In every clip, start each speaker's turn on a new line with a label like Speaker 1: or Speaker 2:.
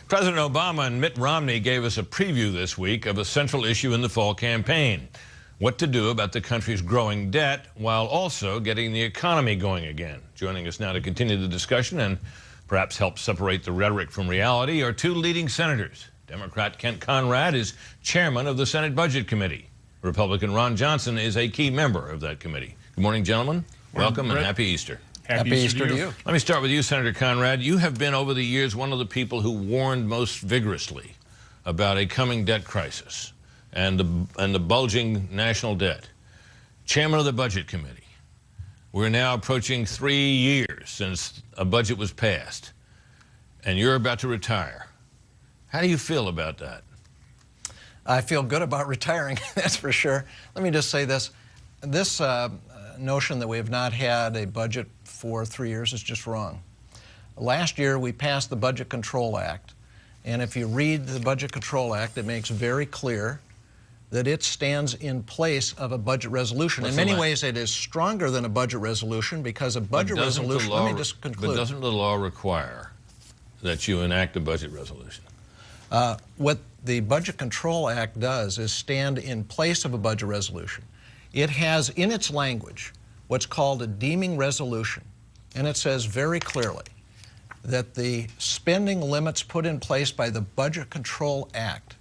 Speaker 1: President Obama and Mitt Romney gave us a preview this week of a central issue in the fall campaign: what to do about the country's growing debt while also getting the economy going again. Joining us now to continue the discussion and perhaps help separate the rhetoric from reality are two leading senators. Democrat Kent Conrad is chairman of the Senate Budget Committee. Republican Ron Johnson is a key member of that committee. Good morning, gentlemen. Welcome and happy Easter.
Speaker 2: Happy Easter to you.
Speaker 1: Let me start with you, Senator Conrad. You have been, over the years, one of the people who warned most vigorously about a coming debt crisis and the bulging national debt. Chairman of the Budget Committee. We're now approaching 3 years since a budget was passed, and you're about to retire. How do you feel about that?
Speaker 2: I feel good about retiring, that's for sure. Let me just say this. This notion that we have not had a budget for 3 years is just wrong. Last year we passed the Budget Control Act, and if you read the Budget Control Act, it makes very clear that it stands in place of a budget resolution. In many ways it is stronger than a budget resolution, because a budget resolution, let me just conclude.
Speaker 1: But doesn't the law require that you enact a budget resolution?
Speaker 2: What the Budget Control Act does is stand in place of a budget resolution. It has in its language what's called a deeming resolution, and it says very clearly that the spending limits put in place by the Budget Control Act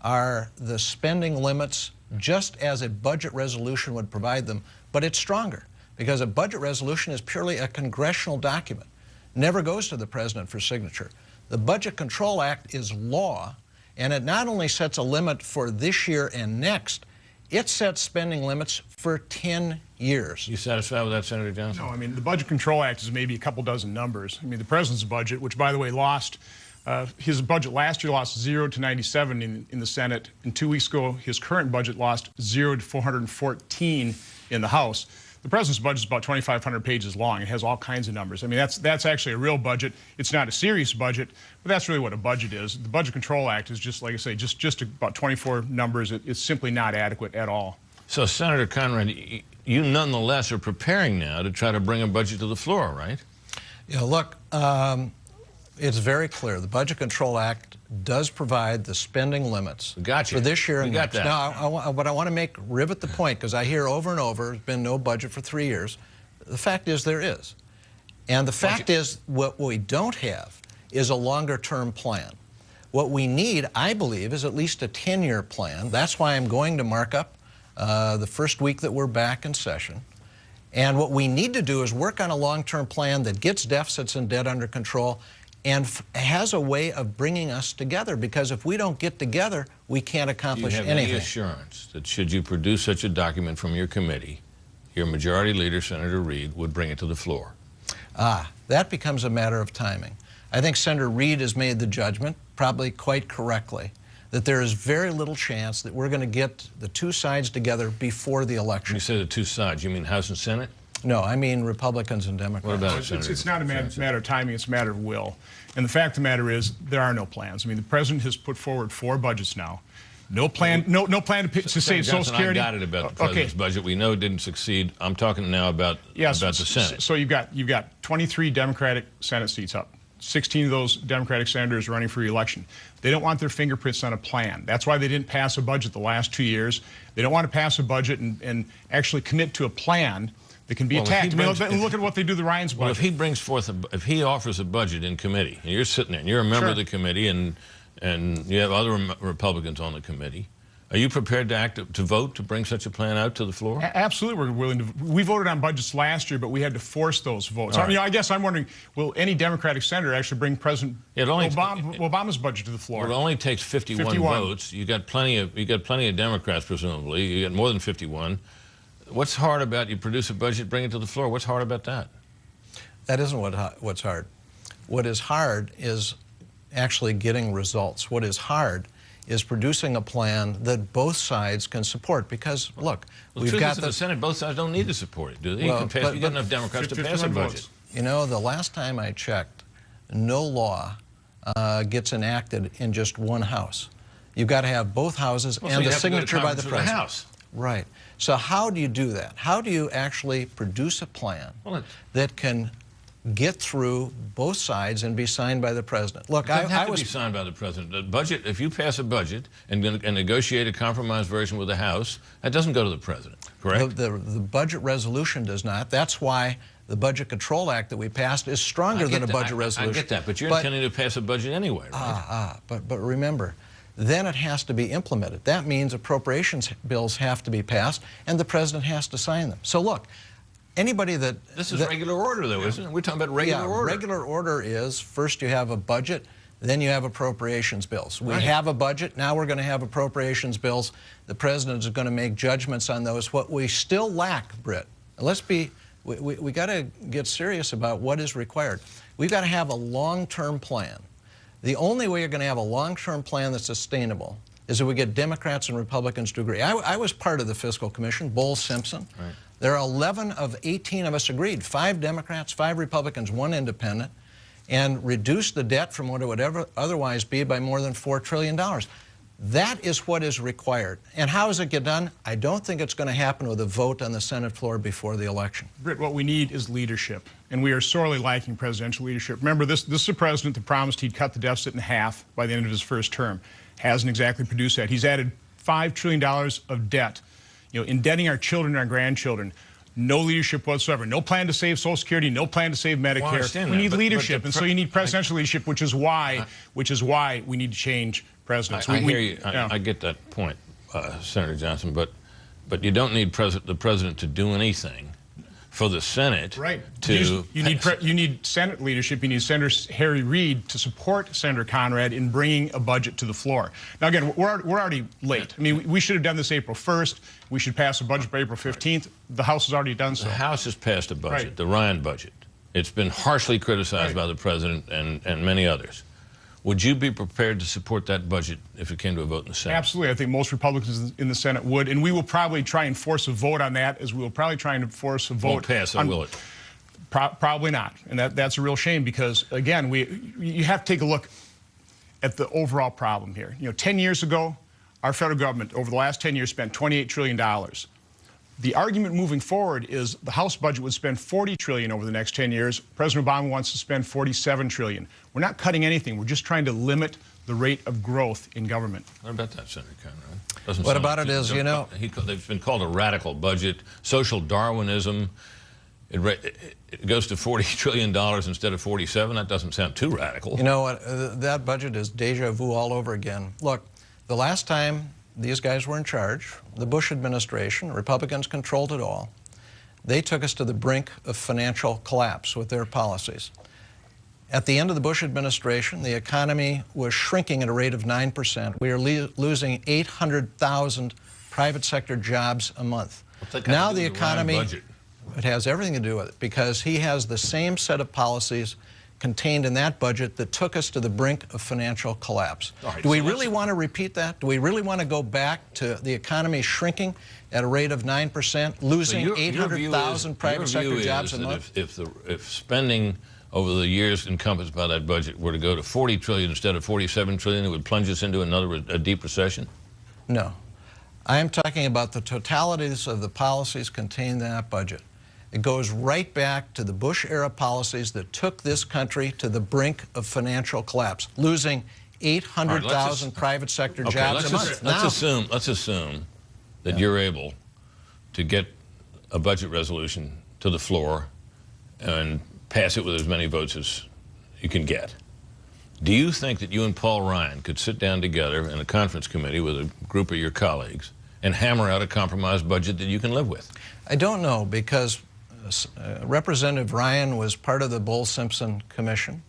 Speaker 2: are the spending limits just as a budget resolution would provide them, but it's stronger, because a budget resolution is purely a congressional document, never goes to the president for signature. The Budget Control Act is law, and it not only sets a limit for this year and next, it sets spending limits for 10 years.
Speaker 1: You satisfied with that, Senator Johnson?
Speaker 3: No, I mean, the Budget Control Act is maybe a couple dozen numbers. I mean, the president's budget, which, by the way, lost, his budget last year lost 0 to 97 in the Senate, and 2 weeks ago, his current budget lost 0 to 414 in the House. The president's budget is about 2,500 pages long. It has all kinds of numbers. I mean, that's actually a real budget. It's not a serious budget, but that's really what a budget is. The Budget Control Act is just, like I say, just about 24 numbers. It's simply not adequate at all.
Speaker 1: So, Senator Conrad, you nonetheless are preparing now to try to bring a budget to the floor, right?
Speaker 2: Yeah, look, it's very clear. The Budget Control Act does provide the spending limits for this year and next. Now, but I want to rivet the point, because I hear over and over, there's been no budget for 3 years. The fact is there is. And the fact is, what we don't have is a longer-term plan. What we need, I believe, is at least a 10-year plan. That's why I'm going to mark up the first week that we're back in session. And what we need to do is work on a long-term plan that gets deficits and debt under control and has a way of bringing us together, because if we don't get together, we can't accomplish anything.
Speaker 1: Do you have any assurance that should you produce such a document from your committee, your majority leader, Senator Reid, would bring it to the floor?
Speaker 2: That becomes a matter of timing. I think Senator Reid has made the judgment, probably quite correctly, that there is very little chance that we're going to get the two sides together before the election.
Speaker 1: When you say the two sides, you mean House and Senate?
Speaker 2: No, I mean Republicans and Democrats.
Speaker 1: What about it,
Speaker 3: it's not a matter of timing, it's a matter of will. And the fact of the matter is, there are no plans. I mean, the president has put forward 4 budgets now. No plan, no plan to save Social Security.
Speaker 1: I got it about the president's budget. We know it didn't succeed. I'm talking now about the Senate.
Speaker 3: So you've got 23 Democratic Senate seats up. 16 of those Democratic senators running for re-election. They don't want their fingerprints on a plan. That's why they didn't pass a budget the last 2 years. They don't want to pass a budget and actually commit to a plan that can be attacked. Look at what they do to Ryan's budget.
Speaker 1: Well, if he brings forth, if he offers a budget in committee, and you're sitting there, and you're a member of the committee, and you have other Republicans on the committee, are you prepared to vote to bring such a plan out to the floor?
Speaker 3: Absolutely, we're willing to. We voted on budgets last year, but we had to force those votes. I mean, I guess I'm wondering, will any Democratic senator actually bring President Obama's budget to the floor?
Speaker 1: Well, it only takes 51 votes. You got plenty of Democrats, presumably. You got more than 51. What's hard about you produce a budget, bring it to the floor? What's hard about that?
Speaker 2: That isn't what's hard. What is hard is actually getting results. What is hard is producing a plan that both sides can support, because, look,
Speaker 1: we've got the Senate, both sides don't need to support it, do they? You got enough Democrats to pass a budget.
Speaker 2: You know, the last time I checked, no law gets enacted in just one house. You've got to have both houses and the signature by the president. Right. So how do you do that? How do you actually produce a plan that can get through both sides and be signed by the president. Look,
Speaker 1: It doesn't have to be signed by the president. The budget, if you pass a budget and negotiate a compromise version with the House, that doesn't go to the president, correct?
Speaker 2: The budget resolution does not. That's why the Budget Control Act that we passed is stronger than a budget resolution.
Speaker 1: I get that, but you're intending to pass a budget anyway, right?
Speaker 2: But remember, then it has to be implemented. That means appropriations bills have to be passed, and the president has to sign them. So look, anybody that...
Speaker 1: This is regular order, though, isn't it? We're talking about regular order.
Speaker 2: Regular order is first you have a budget, then you have appropriations bills. We have a budget, now we're going to have appropriations bills. The president is going to make judgments on those. What we still lack, Britt, we got to get serious about what is required. We've got to have a long-term plan. The only way you're going to have a long-term plan that's sustainable is if we get Democrats and Republicans to agree. I was part of the Fiscal Commission, Bowles-Simpson.
Speaker 1: Right.
Speaker 2: There are 11 of 18 of us agreed, 5 Democrats, 5 Republicans, 1 independent, and reduced the debt from what it would otherwise be by more than $4 trillion. That is what is required. And how does it get done? I don't think it's going to happen with a vote on the Senate floor before the election.
Speaker 3: Britt, what we need is leadership, and we are sorely lacking presidential leadership. Remember, this is a president that promised he'd cut the deficit in half by the end of his first term. Hasn't exactly produced that. He's added $5 trillion of debt, indebting our children and our grandchildren. No leadership whatsoever. No plan to save Social Security. No plan to save Medicare.
Speaker 1: Well,
Speaker 3: we need leadership, and so you need presidential leadership, which is why we need to change presidents.
Speaker 1: I hear you. I get that point, Senator Johnson. But you don't need the president to do anything for the Senate.
Speaker 3: Right.
Speaker 1: You
Speaker 3: need Senate leadership. You need Senator Harry Reid to support Senator Conrad in bringing a budget to the floor. Now, again, we're already late. I mean, we should have done this April 1st. We should pass a budget by April 15th. The House has already done so.
Speaker 1: The House has passed a budget, the Ryan budget. It's been harshly criticized by the president and many others. Would you be prepared to support that budget if it came to a vote in the Senate?
Speaker 3: Absolutely. I think most Republicans in the Senate would, and we will probably try and force a vote on that, as we will probably try and force a vote.
Speaker 1: Won't pass, or will it?
Speaker 3: Probably not, and that's a real shame because, again, you have to take a look at the overall problem here. 10 years ago, our federal government, over the last 10 years, spent $28 trillion. The argument moving forward is the House budget would spend $40 trillion over the next 10 years. President Obama wants to spend $47 trillion. We're not cutting anything. We're just trying to limit the rate of growth in government.
Speaker 1: What about that, Senator Conrad?
Speaker 2: What about it is,
Speaker 1: they've been called a radical budget, social Darwinism. It goes to $40 trillion instead of 47. That doesn't sound too radical.
Speaker 2: You know what? That budget is deja vu all over again. Look, the last time these guys were in charge, the Bush administration, Republicans controlled it all. They took us to the brink of financial collapse with their policies. At the end of the Bush administration, the economy was shrinking at a rate of 9%. We are losing 800,000 private sector jobs a month. Now the economy, it has everything to do with it because he has the same set of policies contained in that budget that took us to the brink of financial collapse. Do we really want to repeat that? Do we really want to go back to the economy shrinking at a rate of 9%, losing 800,000 private sector jobs a month?
Speaker 1: If spending over the years encompassed by that budget were to go to $40 trillion instead of $47 trillion, it would plunge us into a deep recession?
Speaker 2: No. I am talking about the totalities of the policies contained in that budget. It goes right back to the Bush-era policies that took this country to the brink of financial collapse, losing 800,000 private sector jobs a month.
Speaker 1: Let's assume that you're able to get a budget resolution to the floor and pass it with as many votes as you can get. Do you think that you and Paul Ryan could sit down together in a conference committee with a group of your colleagues and hammer out a compromise budget that you can live with?
Speaker 2: I don't know, because Representative Ryan was part of the Bowles-Simpson Commission.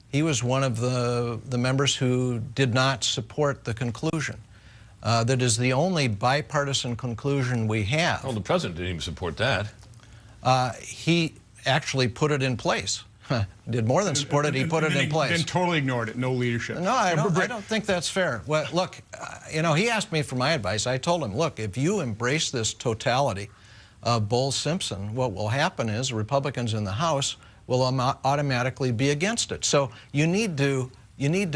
Speaker 2: He was one of the members who did not support the conclusion. That is the only bipartisan conclusion we have.
Speaker 1: Well, the president didn't even support that.
Speaker 2: He actually put it in place. Did more than support it, he put it in place.
Speaker 3: Then totally ignored it, no leadership.
Speaker 2: No, I don't think that's fair. Well, look, he asked me for my advice. I told him, look, if you embrace this totality of Bowles-Simpson, what will happen is the Republicans in the House will automatically be against it. So you need to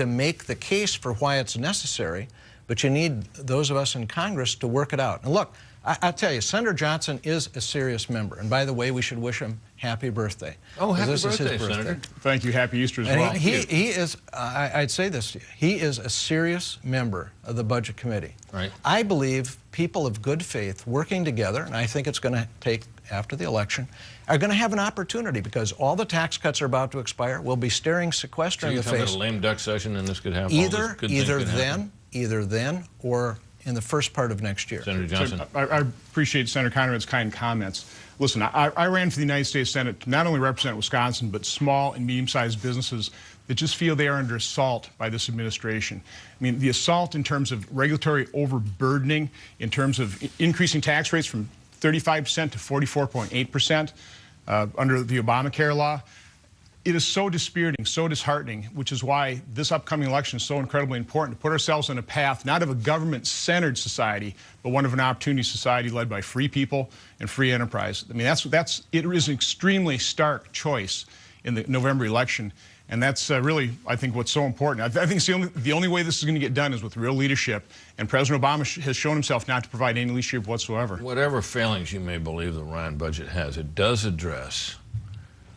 Speaker 2: make the case for why it's necessary, but you need those of us in Congress to work it out. And look, I'll tell you, Senator Johnson is a serious member. And by the way, we should wish him happy birthday.
Speaker 1: Oh, happy
Speaker 2: this is his
Speaker 1: birthday, Senator.
Speaker 3: Thank you. Happy Easter as
Speaker 2: and
Speaker 3: well.
Speaker 2: he is, I'd say this to you, he is a serious member of the Budget Committee.
Speaker 1: Right.
Speaker 2: I believe people of good faith working together, and I think it's going to take after the election, are going to have an opportunity because all the tax cuts are about to expire. We'll be staring sequester in the face.
Speaker 1: A lame duck session and this could happen?
Speaker 2: Either then or in the first part of next year.
Speaker 1: Senator Johnson.
Speaker 3: So I appreciate Senator Conrad's kind comments. Listen, I ran for the United States Senate to not only represent Wisconsin, but small and medium-sized businesses that just feel they are under assault by this administration. I mean, the assault in terms of regulatory overburdening, in terms of increasing tax rates from 35% to 44.8% under the Obamacare law. It is so dispiriting, so disheartening, which is why this upcoming election is so incredibly important to put ourselves on a path not of a government-centered society, but one of an opportunity society led by free people and free enterprise. I mean, it is an extremely stark choice in the November election, and that's really, I think, what's so important. I think it's the only way this is going to get done is with real leadership, and President Obama has shown himself not to provide any leadership whatsoever.
Speaker 1: Whatever failings you may believe the Ryan budget has, it does address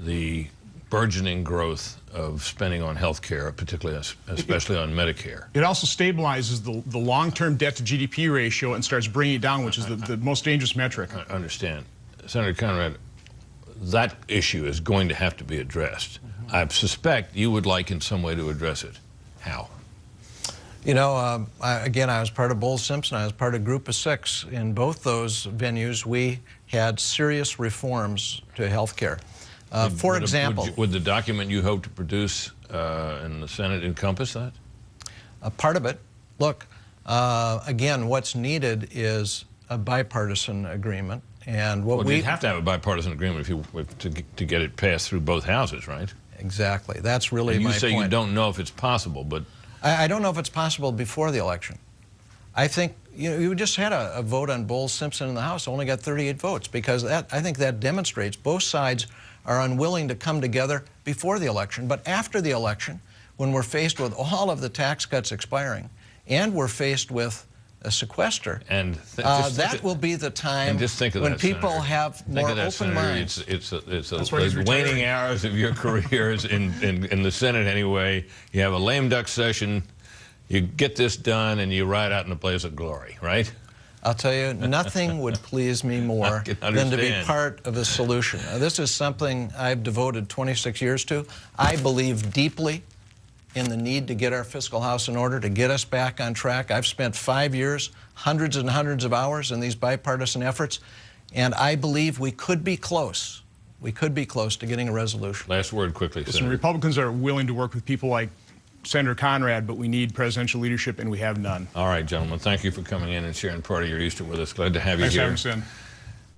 Speaker 1: the burgeoning growth of spending on health care, particularly, especially on Medicare.
Speaker 3: It also stabilizes the long-term debt-to-GDP ratio and starts bringing it down, which is the most dangerous metric.
Speaker 1: I understand. Senator Conrad, that issue is going to have to be addressed. I suspect you would like in some way to address it. How?
Speaker 2: You know, again, I was part of Bowles Simpson. I was part of Group of Six. In both those venues, we had serious reforms to health care. For example,
Speaker 1: would the document you hope to produce in the Senate encompass that?
Speaker 2: Part of it. Look, again, what's needed is a bipartisan agreement, and what
Speaker 1: you'd have to have a bipartisan agreement to get it passed through both houses, right?
Speaker 2: Exactly. That's really
Speaker 1: and
Speaker 2: my point.
Speaker 1: You say you don't know if it's possible, but
Speaker 2: I don't know if it's possible before the election. I think you just had a vote on Bowles Simpson in the House, only got 38 votes, because I think that demonstrates both sides are unwilling to come together before the election. But after the election, when we're faced with all of the tax cuts expiring, and we're faced with a sequester,
Speaker 1: and
Speaker 2: that will be the time when people have more open minds.
Speaker 1: It's the waning hours of your careers in the Senate anyway. You have a lame duck session, you get this done, and you ride out in a blaze of glory, right?
Speaker 2: I'll tell you, nothing would please me more than to be part of a solution. This is something I've devoted 26 years to. I believe deeply in the need to get our fiscal house in order, to get us back on track. I've spent 5 years, hundreds and hundreds of hours in these bipartisan efforts, and I believe we could be close. We could be close to getting a resolution.
Speaker 1: Last word quickly,
Speaker 3: Listen,
Speaker 1: Senator.
Speaker 3: Republicans are willing to work with people like Senator Conrad, but we need presidential leadership, and we have none.
Speaker 1: All right, gentlemen, thank you for coming in and sharing part of your Easter with us. Glad to have you here.
Speaker 3: Thanks for having us in.